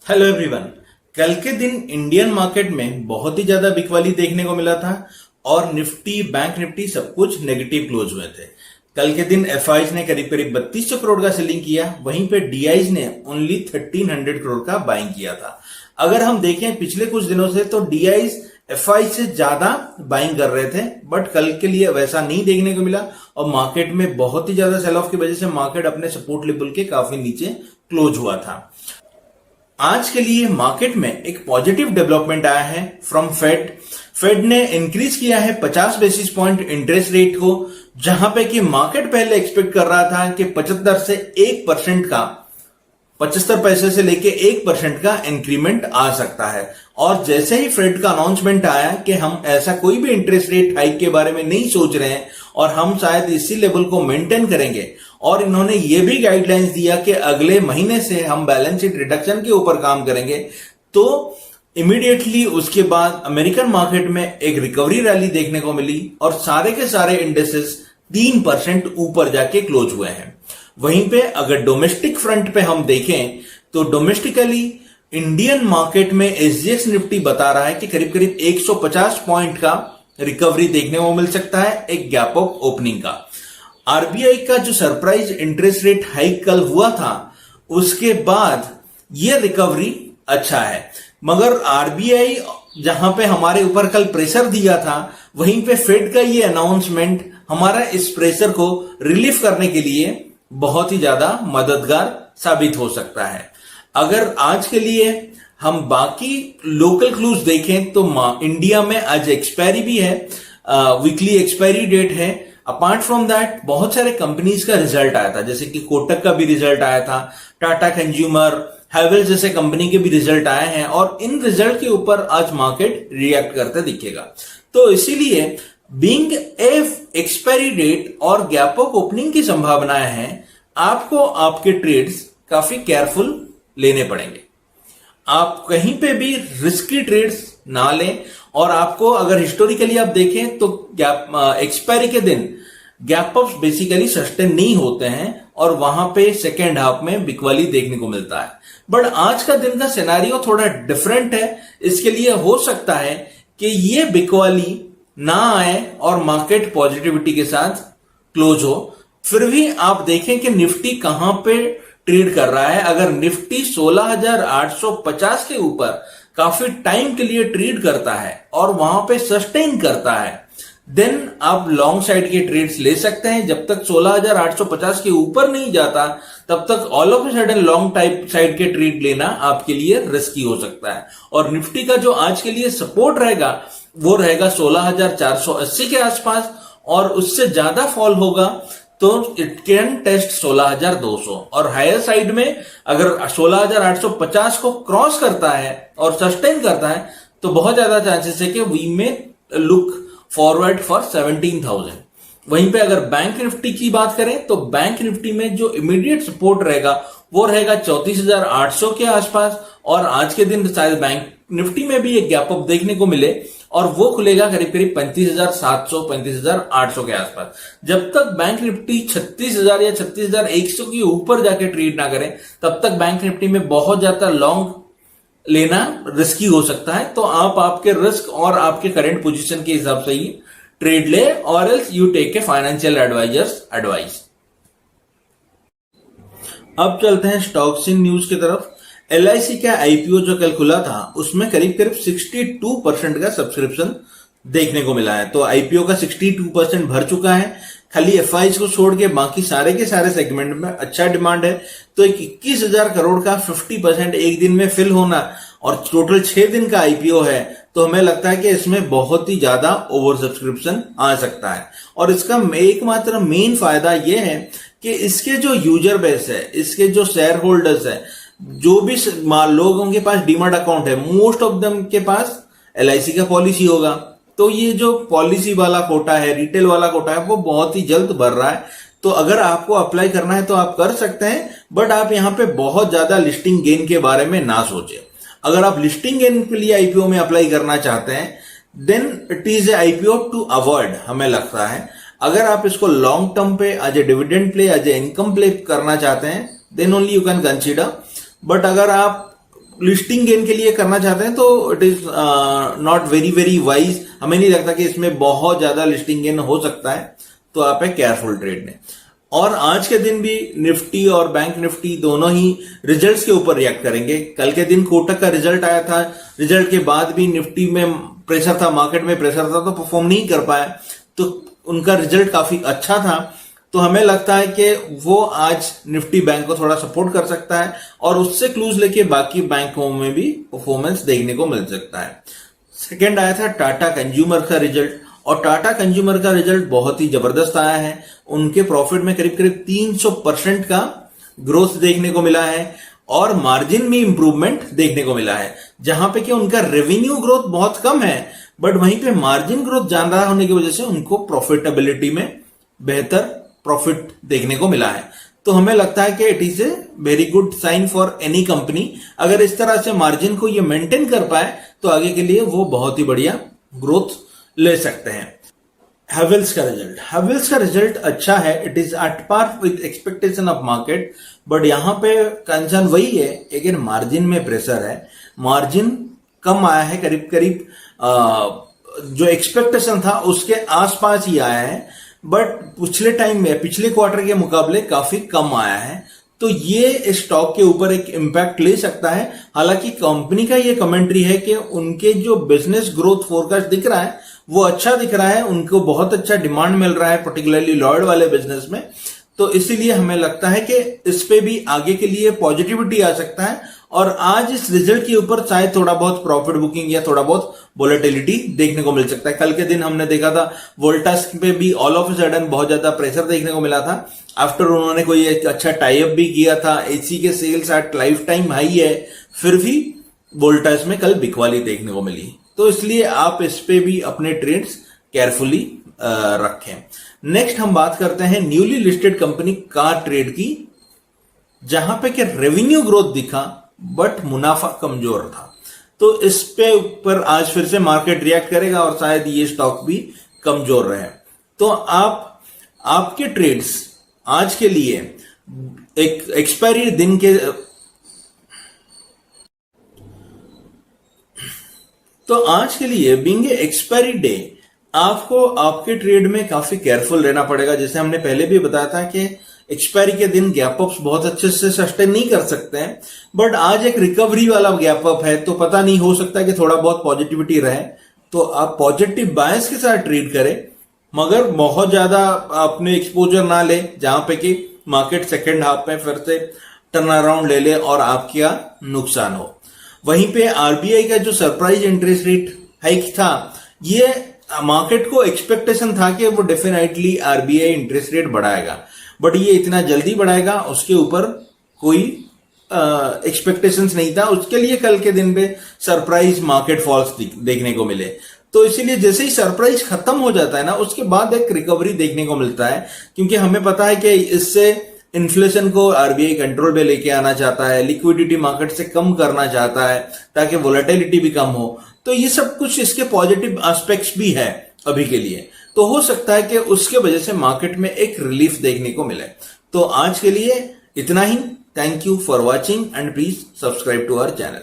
Hello everyone. कल के दिन इंडियन मार्केट में बहुत ही ज्यादा बिकवाली देखने को मिला था और निफ्टी बैंक निफ्टी सब कुछ नेगेटिव क्लोज हुए थे। कल के दिन एफआईज ने करीब करीब 3200 करोड़ का सेलिंग किया, वहीं पे डीआईज ने ओनली 1300 करोड़ का बाइंग किया था। अगर हम देखें पिछले कुछ दिनों से तो डीआईज एफआई से ज्यादा बाइंग कर रहे थे, बट कल के लिए वैसा नहीं देखने को मिला और मार्केट में बहुत ही ज्यादा सेल ऑफ की वजह से मार्केट अपने सपोर्ट लेवल के काफी नीचे क्लोज हुआ था। आज के लिए मार्केट में एक पॉजिटिव डेवलपमेंट आया है फ्रॉम फेड। फेड ने इंक्रीज किया है 50 बेसिस पॉइंट इंटरेस्ट रेट को, जहां पे कि मार्केट पहले एक्सपेक्ट कर रहा था कि 75 से 1% का 75 पैसे से लेके 1% का इंक्रीमेंट आ सकता है। और जैसे ही फेड का अनाउंसमेंट आया कि हम ऐसा कोई भी इंटरेस्ट रेट हाइक के बारे में नहीं सोच रहे हैं और हम शायद इसी लेवल को मेंटेन करेंगे, और इन्होंने ये भी गाइडलाइंस दिया कि अगले महीने से हम बैलेंस शीट रिडक्शन के ऊपर काम करेंगे, तो इमीडिएटली उसके बाद अमेरिकन मार्केट में एक रिकवरी रैली देखने को मिली और सारे के सारे इंडेक्सेस 3% ऊपर जाके क्लोज हुए हैं। वहीं पे अगर डोमेस्टिक फ्रंट पे हम देखें तो डोमेस्टिकली इंडियन मार्केट में एसजीएक्स निफ्टी बता रहा है कि करीब करीब 150 पॉइंट का रिकवरी देखने को मिल सकता है एक गैप ऑफ ओपनिंग का। आरबीआई का जो सरप्राइज इंटरेस्ट रेट हाइक कल हुआ था उसके बाद ये रिकवरी अच्छा है, मगर आरबीआई जहां पे हमारे ऊपर कल प्रेशर दिया था वहीं पे फेड का ये अनाउंसमेंट हमारा इस प्रेशर को रिलीफ करने के लिए बहुत ही ज्यादा मददगार साबित हो सकता है। अगर आज के लिए हम बाकी लोकल क्लूज देखें तो इंडिया में आज एक्सपायरी भी है, वीकली एक्सपायरी डेट है। अपार्ट फ्रॉम दैट बहुत सारे कंपनीज का रिजल्ट आया था, जैसे कि कोटक का भी रिजल्ट आया था, टाटा कंज्यूमर, हैवेल्स जैसे कंपनी के भी रिजल्ट आए हैं और इन रिजल्ट के ऊपर आज मार्केट रिएक्ट करते दिखेगा। तो इसीलिए बीइंग एक्सपायरी डेट और गैप ऑफ ओपनिंग की संभावनाएं हैं, आपको आपके ट्रेड्स काफी केयरफुल लेने पड़ेंगे। आप कहीं पे भी रिस्की ट्रेड्स ना लें, और आपको अगर हिस्टोरिकली आप देखें तो गैप एक्सपायरी के दिन गैप अप्स बेसिकली सस्टेन नहीं होते हैं और वहां पे सेकेंड हाफ में बिकवाली देखने को मिलता है। बट आज का दिन का सिनेरियो थोड़ा डिफरेंट है, इसके लिए हो सकता है कि ये बिकवाली ना आए और मार्केट पॉजिटिविटी के साथ क्लोज हो। फिर भी आप देखें कि निफ्टी कहां पे ट्रेड कर रहा है। अगर निफ्टी 16,850 के ऊपर काफी टाइम के लिए ट्रेड करता है और वहां पे सस्टेन करता है, देन आप लॉन्ग साइड के ट्रेड्स ले सकते हैं। जब तक 16,850 के ऊपर नहीं जाता तब तक all of a sudden long type side के ट्रेड लेना आपके लिए रिस्की हो सकता है। और निफ्टी का जो आज के लिए सपोर्ट रहेगा वो रहेगा 16,480 के आसपास, और उससे ज्यादा फॉल होगा तो इट कैन टेस्ट 16,200, और हायर साइड में अगर 16,850 को क्रॉस करता है और सस्टेन करता है तो बहुत ज्यादा चांसेस है कि वी में लुक फॉरवर्ड फॉर 17,000। वहीं पे अगर बैंक निफ्टी की बात करें तो बैंक निफ्टी में जो इमीडिएट सपोर्ट रहेगा वो रहेगा 34,800 के आसपास, और आज के दिन शायद बैंक निफ्टी में भी एक गैप अप देखने को मिले और वो खुलेगा करीब करीब 35,700 35,800 के आसपास। जब तक बैंक निफ्टी 36,000 या 36,100 के ऊपर जाके ट्रेड ना करें तब तक बैंक निफ्टी में बहुत ज्यादा लॉन्ग लेना रिस्की हो सकता है। तो आप आपके रिस्क और आपके करंट पोजीशन के हिसाब से ही ट्रेड ले, और else you take a financial advisers advice. अब चलते हैं स्टॉक्स इन न्यूज की तरफ। एलआईसी का आईपीओ जो कल खुला था उसमें करीब करीब 62% का सब्सक्रिप्शन देखने को मिला है। तो आईपीओ का 62% भर चुका है, खाली एफआईज को छोड़ के बाकी सारे के सारे सेगमेंट में अच्छा डिमांड है। तो एक 21,000 करोड़ का 50% एक दिन में फिल होना और टोटल 6 दिन का आईपीओ है, तो हमें लगता है कि इसमें बहुत ही ज्यादा ओवर सब्सक्रिप्शन आ सकता है। और इसका एकमात्र मेन फायदा यह है कि इसके जो यूजर बेस है, इसके जो शेयर होल्डर्स है, जो भी लोगों के पास डीमैट अकाउंट है, मोस्ट ऑफ देम के पास एलआईसी का पॉलिसी होगा। तो ये जो पॉलिसी वाला कोटा है, रिटेल वाला कोटा है, वो बहुत ही जल्द भर रहा है। तो अगर आपको अप्लाई करना है तो आप कर सकते हैं, बट आप यहां पे बहुत ज्यादा लिस्टिंग गेन के बारे में ना सोचें। अगर आप लिस्टिंग गेन के लिए आईपीओ में अप्लाई करना चाहते हैं then it is a IPO to avoid, हमें लगता है। अगर आप इसको लॉन्ग टर्म पे as a dividend play, as a income play करना चाहते हैं then only you can consider. But अगर आप लिस्टिंग गेन के लिए करना चाहते हैं तो it is not very very wise. हमें नहीं लगता कि इसमें बहुत ज्यादा लिस्टिंग गेन हो सकता है, तो आप एक केयरफुल ट्रेड में। और आज के दिन भी निफ्टी और बैंक निफ्टी दोनों ही रिजल्ट्स के ऊपर रिएक्ट करेंगे। कल के दिन कोटक का रिजल्ट आया था, रिजल्ट के बाद भी निफ्टी में प्रेशर था, मार्केट में प्रेशर था, तो परफॉर्म नहीं कर पाया, तो उनका रिजल्ट काफी अच्छा था। तो हमें लगता है कि वो आज निफ्टी बैंक को थोड़ा सपोर्ट कर सकता है और उससे क्लूज लेके बाकी बैंकों में भी परफॉर्मेंस देखने को मिल सकता है। सेकेंड आया था टाटा कंज्यूमर का रिजल्ट, और टाटा कंज्यूमर का रिजल्ट बहुत ही जबरदस्त आया है। उनके प्रॉफिट में करीब करीब 300% का ग्रोथ देखने को मिला है और मार्जिन में इंप्रूवमेंट देखने को मिला है, जहां पे कि उनका रेवेन्यू ग्रोथ बहुत कम है, बट वहीं पे मार्जिन ग्रोथ ज्यादा होने की वजह से उनको प्रॉफिटेबिलिटी में बेहतर प्रॉफिट देखने को मिला है। तो हमें लगता है कि it is a very good sign for any company. अगर इस तरह से मार्जिन को ये मेंटेन कर पाए तो आगे के लिए वो बहुत ही बढ़िया ग्रोथ ले सकते हैं। हैवेल्स का रिजल्ट अच्छा है, it is at par with expectation of market, but यहां पे कंसर्न वही है, लेकिन मार्जिन में प्रेशर है, मार्जिन कम आया है, करीब करीब जो एक्सपेक्टेशन था उसके आसपास ही आया है, बट पिछले टाइम में पिछले क्वार्टर के मुकाबले काफी कम आया है। तो ये स्टॉक के ऊपर एक इंपैक्ट ले सकता है। हालांकि कंपनी का ये कमेंट्री है कि उनके जो बिजनेस ग्रोथ फोरकास्ट दिख रहा है वो अच्छा दिख रहा है, उनको बहुत अच्छा डिमांड मिल रहा है, पर्टिकुलरली लॉयड वाले बिजनेस में। तो इसीलिए हमें लगता है कि इस पे भी आगे के लिए पॉजिटिविटी आ सकता है और आज इस रिजल्ट के ऊपर शायद थोड़ा बहुत प्रॉफिट बुकिंग या थोड़ा बहुत वोलेटिलिटी देखने को मिल सकता है। कल के दिन हमने देखा था वोल्टास पे भी ऑल ऑफ ए सडन बहुत ज्यादा प्रेशर देखने को मिला था। आफ्टर उन्होंने कोई एक अच्छा टाई अप भी किया था, एसी के sales at lifetime high है, फिर भी वोल्टास में कल बिकवाली देखने को मिली। तो इसलिए आप इस पे भी अपने ट्रेड्स केयरफुली रखें। नेक्स्ट हम बात करते हैं newly listed company car trade की, जहां पे कि रेवेन्यू ग्रोथ दिखा बट मुनाफा कमजोर था। तो इस पे ऊपर आज फिर से मार्केट रिएक्ट करेगा और शायद ये स्टॉक भी कमजोर रहे। तो आपके ट्रेड्स आज के लिए एक एक्सपायरी दिन के तो आज के लिए बीइंग एक्सपायरी डे आपको आपके ट्रेड में काफी केयरफुल रहना पड़ेगा। जैसे हमने पहले भी बताया था कि एक्सपायरी के दिन गैप अप्स बहुत अच्छे से सस्टेन नहीं कर सकते हैं, बट आज एक रिकवरी वाला गैप अप है, तो पता नहीं, हो सकता है कि थोड़ा बहुत पॉजिटिविटी रहे, तो आप पॉजिटिव बायस के साथ ट्रेड करें, मगर बहुत ज्यादा अपने एक्सपोजर ना ले जहां पे कि मार्केट सेकेंड हाफ में फिर से टर्न अराउंड ले ले और आपका नुकसान हो। वहीं पे आरबीआई का जो सरप्राइज इंटरेस्ट रेट हाइक था, ये मार्केट को एक्सपेक्टेशन था कि वो डेफिनेटली आरबीआई इंटरेस्ट रेट बढ़ाएगा, बट ये इतना जल्दी बढ़ाएगा उसके ऊपर कोई एक्सपेक्टेशंस नहीं था। उसके लिए कल के दिन पे सरप्राइज मार्केट फॉल्स देखने को मिले। तो इसीलिए जैसे ही सरप्राइज खत्म हो जाता है ना, उसके बाद एक रिकवरी देखने को मिलता है, क्योंकि हमें पता है कि इससे इन्फ्लेशन को आरबीआई कंट्रोल में लेके आना चाहता है, लिक्विडिटी मार्केट से कम करना चाहता है ताकि वोलेटिलिटी भी कम हो। तो ये सब कुछ इसके पॉजिटिव एस्पेक्ट्स भी है अभी के लिए। तो हो सकता है कि उसके वजह से मार्केट में एक रिलीफ देखने को मिले। तो आज के लिए इतना ही। Thank you for watching and please subscribe to our channel.